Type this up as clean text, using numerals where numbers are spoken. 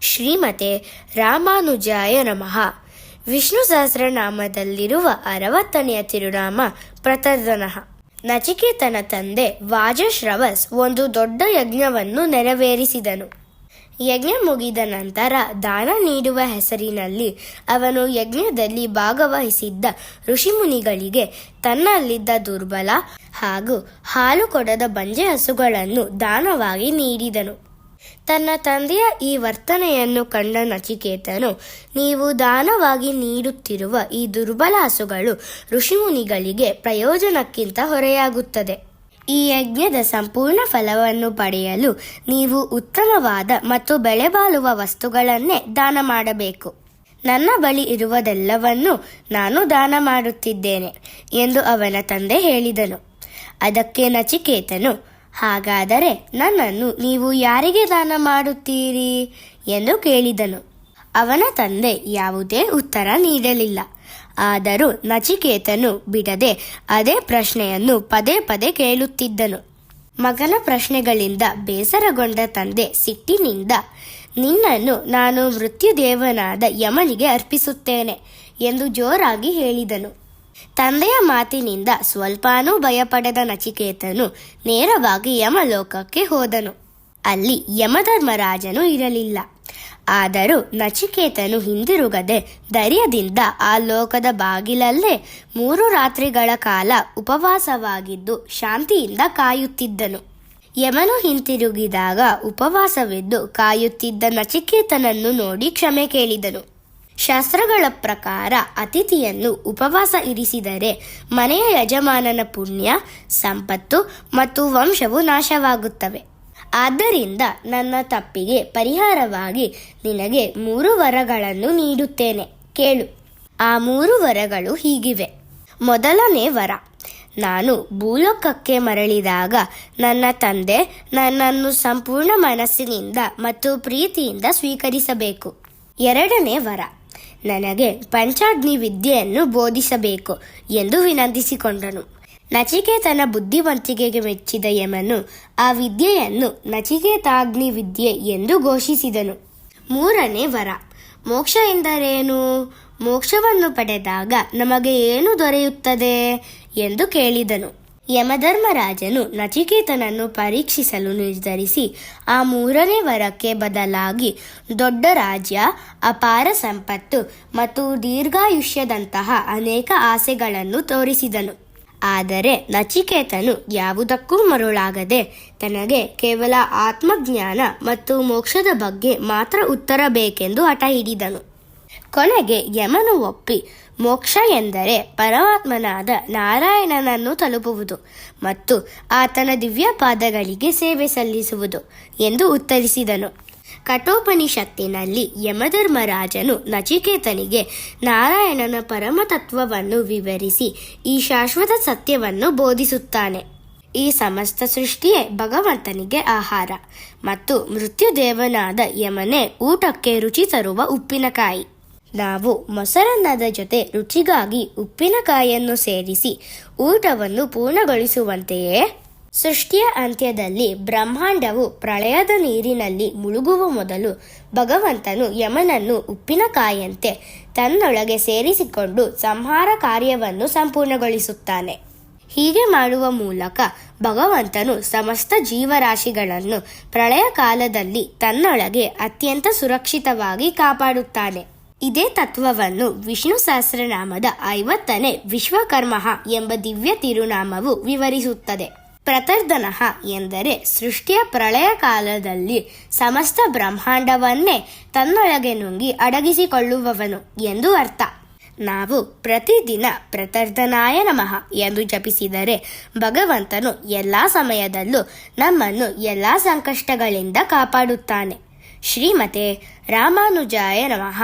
ಶ್ರೀಮತೆ ರಾಮಾನುಜಾಯ ನಮಃ. ವಿಷ್ಣು ಸಹಸ್ರನಾಮದಲ್ಲಿರುವ 60ನೆಯ ತಿರುನಾಮ ಪ್ರತರ್ದನಃ. ನಚಿಕೇತನ ತಂದೆ ವಾಜಶ್ರವಸ್ ಒಂದು ದೊಡ್ಡ ಯಜ್ಞವನ್ನು ನೆರವೇರಿಸಿದನು. ಯಜ್ಞ ಮುಗಿದ ನಂತರ ದಾನ ನೀಡುವ ಹೆಸರಿನಲ್ಲಿ ಅವನು ಯಜ್ಞದಲ್ಲಿ ಭಾಗವಹಿಸಿದ್ದ ಋಷಿಮುನಿಗಳಿಗೆ ತನ್ನಲ್ಲಿದ್ದ ದುರ್ಬಲ ಹಾಗೂ ಹಾಲು ಕೊಡದ ಬಂಜೆ ಹಸುಗಳನ್ನು ದಾನವಾಗಿ ನೀಡಿದನು. ತನ್ನ ತಂದೆಯ ಈ ವರ್ತನೆಯನ್ನು ಕಂಡ ನಚಿಕೇತನು, ನೀವು ದಾನವಾಗಿ ನೀಡುತ್ತಿರುವ ಈ ದುರ್ಬಲ ಹಸುಗಳು ಋಷಿಮುನಿಗಳಿಗೆ ಪ್ರಯೋಜನಕ್ಕಿಂತ ಹೊರೆಯಾಗುತ್ತದೆ. ಈ ಯಜ್ಞದ ಸಂಪೂರ್ಣ ಫಲವನ್ನು ಪಡೆಯಲು ನೀವು ಉತ್ತಮವಾದ ಮತ್ತು ಬೆಲೆಬಾಳುವ ವಸ್ತುಗಳನ್ನೇ ದಾನ ಮಾಡಬೇಕು. ನನ್ನ ಬಳಿ ಇರುವುದೆಲ್ಲವನ್ನೂ ನಾನು ದಾನ ಮಾಡುತ್ತಿದ್ದೇನೆ ಎಂದು ಅವನ ತಂದೆ ಹೇಳಿದನು. ಅದಕ್ಕೆ ನಚಿಕೇತನು, ಹಾಗಾದರೆ ನನ್ನನ್ನು ನೀವು ಯಾರಿಗೆ ದಾನ ಮಾಡುತ್ತೀರಿ ಎಂದು ಕೇಳಿದನು. ಅವನ ತಂದೆ ಯಾವುದೇ ಉತ್ತರ ನೀಡಲಿಲ್ಲ. ಆದರೂ ನಚಿಕೇತನು ಬಿಡದೆ ಅದೇ ಪ್ರಶ್ನೆಯನ್ನು ಪದೇ ಪದೇ ಕೇಳುತ್ತಿದ್ದನು. ಮಗನ ಪ್ರಶ್ನೆಗಳಿಂದ ಬೇಸರಗೊಂಡ ತಂದೆ ಸಿಟ್ಟಿನಿಂದ, ನಿನ್ನನ್ನು ನಾನು ಮೃತ್ಯುದೇವನಾದ ಯಮನಿಗೆ ಅರ್ಪಿಸುತ್ತೇನೆ ಎಂದು ಜೋರಾಗಿ ಹೇಳಿದನು. ತಂದೆಯ ಮಾತಿನಿಂದ ಸ್ವಲ್ಪನೂ ಭಯಪಡದ ನಚಿಕೇತನು ನೇರವಾಗಿ ಯಮಲೋಕಕ್ಕೆ ಹೋದನು. ಅಲ್ಲಿ ಯಮಧರ್ಮರಾಜನು ಇರಲಿಲ್ಲ. ಆದರೂ ನಚಿಕೇತನು ಹಿಂದಿರುಗದೆ ಧೈರ್ಯದಿಂದ ಆ ಲೋಕದ ಬಾಗಿಲಲ್ಲೇ 3 ರಾತ್ರಿಗಳ ಕಾಲ ಉಪವಾಸವಾಗಿದ್ದು ಶಾಂತಿಯಿಂದ ಕಾಯುತ್ತಿದ್ದನು. ಯಮನು ಹಿಂತಿರುಗಿದಾಗ ಉಪವಾಸವಿದ್ದು ಕಾಯುತ್ತಿದ್ದ ನಚಿಕೇತನನ್ನು ನೋಡಿ ಕ್ಷಮೆ ಕೇಳಿದನು. ಶಾಸ್ತ್ರಗಳ ಪ್ರಕಾರ ಅತಿಥಿಯನ್ನು ಉಪವಾಸ ಇರಿಸಿದರೆ ಮನೆಯ ಯಜಮಾನನ ಪುಣ್ಯ, ಸಂಪತ್ತು ಮತ್ತು ವಂಶವು ನಾಶವಾಗುತ್ತವೆ. ಆದ್ದರಿಂದ ನನ್ನ ತಪ್ಪಿಗೆ ಪರಿಹಾರವಾಗಿ ನಿನಗೆ 3 ವರಗಳನ್ನು ನೀಡುತ್ತೇನೆ, ಕೇಳು. ಆ 3 ವರಗಳು ಹೀಗಿವೆ. ಮೊದಲನೇ ವರ, ನಾನು ಭೂಲೋಕಕ್ಕೆ ಮರಳಿದಾಗ ನನ್ನ ತಂದೆ ನನ್ನನ್ನು ಸಂಪೂರ್ಣ ಮನಸ್ಸಿನಿಂದ ಮತ್ತು ಪ್ರೀತಿಯಿಂದ ಸ್ವೀಕರಿಸಬೇಕು. ಎರಡನೇ ವರ, ನನಗೆ ಪಂಚಾಗ್ನಿ ವಿದ್ಯೆಯನ್ನು ಬೋಧಿಸಬೇಕು ಎಂದು ವಿನಂತಿಸಿಕೊಂಡನು. ನಚಿಕೇತನ ಬುದ್ಧಿವಂತಿಕೆಗೆ ಮೆಚ್ಚಿದ ಯಮನು ಆ ವಿದ್ಯೆಯನ್ನು ನಚಿಕೇತಾಗ್ನಿ ವಿದ್ಯೆ ಎಂದು ಘೋಷಿಸಿದನು. ಮೂರನೇ ವರ, ಮೋಕ್ಷ ಎಂದರೇನು? ಮೋಕ್ಷವನ್ನು ಪಡೆದಾಗ ನಮಗೆ ಏನು ದೊರೆಯುತ್ತದೆ ಎಂದು ಕೇಳಿದನು. ಯಮಧರ್ಮರಾಜನು ನಚಿಕೇತನನ್ನು ಪರೀಕ್ಷಿಸಲು ನಿರ್ಧರಿಸಿ ಆ 3ನೇ ವರಕ್ಕೆ ಬದಲಾಗಿ ದೊಡ್ಡ ರಾಜ್ಯ, ಅಪಾರ ಸಂಪತ್ತು ಮತ್ತು ದೀರ್ಘಾಯುಷ್ಯದಂತಹ ಅನೇಕ ಆಸೆಗಳನ್ನು ತೋರಿಸಿದನು. ಆದರೆ ನಚಿಕೇತನು ಯಾವುದಕ್ಕೂ ಮರುಳಾಗದೆ ತನಗೆ ಕೇವಲ ಆತ್ಮಜ್ಞಾನ ಮತ್ತು ಮೋಕ್ಷದ ಬಗ್ಗೆ ಮಾತ್ರ ಉತ್ತರ ಬೇಕೆಂದು ಹಠ ಹಿಡಿದನು. ಕೊನೆಗೆ ಯಮನು ಒಪ್ಪಿ, ಮೋಕ್ಷ ಎಂದರೆ ಪರಮಾತ್ಮನಾದ ನಾರಾಯಣನನ್ನು ತಲುಪುವುದು ಮತ್ತು ಆತನ ದಿವ್ಯ ಪಾದಗಳಿಗೆ ಸೇವೆ ಸಲ್ಲಿಸುವುದು ಎಂದು ಉತ್ತರಿಸಿದನು. ಕಠೋಪನಿಷತ್ತಿನಲ್ಲಿ ಯಮಧರ್ಮರಾಜನು ನಚಿಕೇತನಿಗೆ ನಾರಾಯಣನ ಪರಮತತ್ವವನ್ನು ವಿವರಿಸಿ ಈ ಶಾಶ್ವತ ಸತ್ಯವನ್ನು ಬೋಧಿಸುತ್ತಾನೆ. ಈ ಸಮಸ್ತ ಸೃಷ್ಟಿಯೇ ಭಗವಂತನಿಗೆ ಆಹಾರ ಮತ್ತು ಮೃತ್ಯುದೇವನಾದ ಯಮನೇ ಊಟಕ್ಕೆ ರುಚಿ ತರುವ ಉಪ್ಪಿನಕಾಯಿ. ನಾವು ಮೊಸರನ್ನದ ಜೊತೆ ರುಚಿಗಾಗಿ ಉಪ್ಪಿನಕಾಯಿಯನ್ನು ಸೇರಿಸಿ ಊಟವನ್ನು ಪೂರ್ಣಗೊಳಿಸುವಂತೆಯೇ ಸೃಷ್ಟಿಯ ಅಂತ್ಯದಲ್ಲಿ ಬ್ರಹ್ಮಾಂಡವು ಪ್ರಳಯದ ನೀರಿನಲ್ಲಿ ಮುಳುಗುವ ಮೊದಲು ಭಗವಂತನು ಯಮನನ್ನು ಉಪ್ಪಿನಕಾಯಿಯಂತೆ ತನ್ನೊಳಗೆ ಸೇರಿಸಿಕೊಂಡು ಸಂಹಾರ ಕಾರ್ಯವನ್ನು ಸಂಪೂರ್ಣಗೊಳಿಸುತ್ತಾನೆ. ಹೀಗೆ ಮಾಡುವ ಮೂಲಕ ಭಗವಂತನು ಸಮಸ್ತ ಜೀವರಾಶಿಗಳನ್ನು ಪ್ರಳಯ ಕಾಲದಲ್ಲಿ ತನ್ನೊಳಗೆ ಅತ್ಯಂತ ಸುರಕ್ಷಿತವಾಗಿ ಕಾಪಾಡುತ್ತಾನೆ. ಇದೇ ತತ್ವವನ್ನು ವಿಷ್ಣು ಸಹಸ್ರನಾಮದ 50ನೇ ವಿಶ್ವಕರ್ಮಃ ಎಂಬ ದಿವ್ಯ ತಿರುನಾಮವು ವಿವರಿಸುತ್ತದೆ. ಪ್ರತರ್ದನಃ ಎಂದರೆ ಸೃಷ್ಟಿಯ ಪ್ರಳಯ ಕಾಲದಲ್ಲಿ ಸಮಸ್ತ ಬ್ರಹ್ಮಾಂಡವನ್ನೇ ತನ್ನೊಳಗೆ ನುಂಗಿ ಅಡಗಿಸಿಕೊಳ್ಳುವವನು ಎಂದು ಅರ್ಥ. ನಾವು ಪ್ರತಿದಿನ ಪ್ರತರ್ದನಾಯ ನಮಃ ಎಂದು ಜಪಿಸಿದರೆ ಭಗವಂತನು ಎಲ್ಲ ಸಮಯದಲ್ಲೂ ನಮ್ಮನ್ನು ಎಲ್ಲ ಸಂಕಷ್ಟಗಳಿಂದ ಕಾಪಾಡುತ್ತಾನೆ. ಶ್ರೀಮತೆ ರಾಮಾನುಜಾಯ ನಮಃ.